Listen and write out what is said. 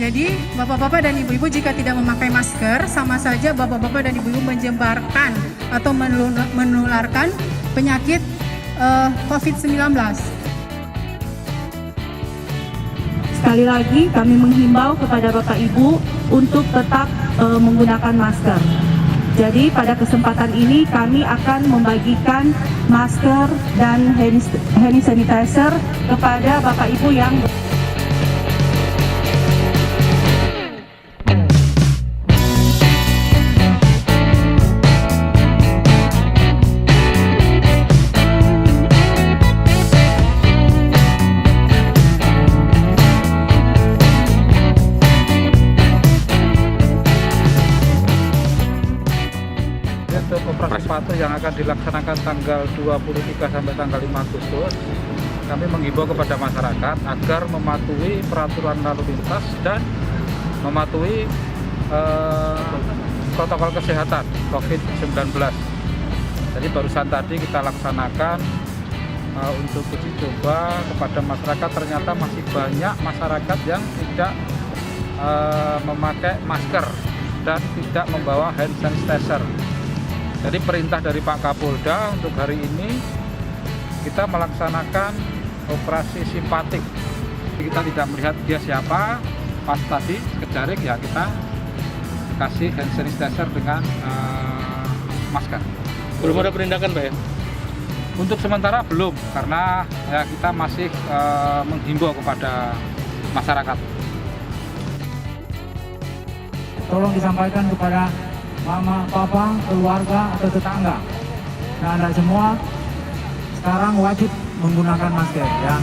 Jadi bapak-bapak dan ibu-ibu jika tidak memakai masker, sama saja bapak-bapak dan ibu-ibu menyebarkan atau menularkan penyakit COVID-19. Sekali lagi kami menghimbau kepada Bapak Ibu untuk tetap menggunakan masker. Jadi pada kesempatan ini kami akan membagikan masker dan hand sanitizer kepada Bapak Ibu yang untuk operasi patuh yang akan dilaksanakan tanggal 23 sampai tanggal 5 Agustus, kami menghimbau kepada masyarakat agar mematuhi peraturan lalu lintas dan mematuhi protokol kesehatan COVID-19. Jadi barusan tadi kita laksanakan untuk uji coba kepada masyarakat. Ternyata masih banyak masyarakat yang tidak memakai masker dan tidak membawa hand sanitizer. Jadi perintah dari Pak Kapolda untuk hari ini kita melaksanakan operasi simpatik. Kita tidak melihat dia siapa, pas tadi kejarik ya kita kasih hand sanitizer dengan masker. Belum ada penindakan Pak ya? Untuk sementara belum, karena ya kita masih menghimbau kepada masyarakat. Tolong disampaikan kepada mama, papa, keluarga, atau tetangga. Nah, Anda semua sekarang wajib menggunakan masker ya.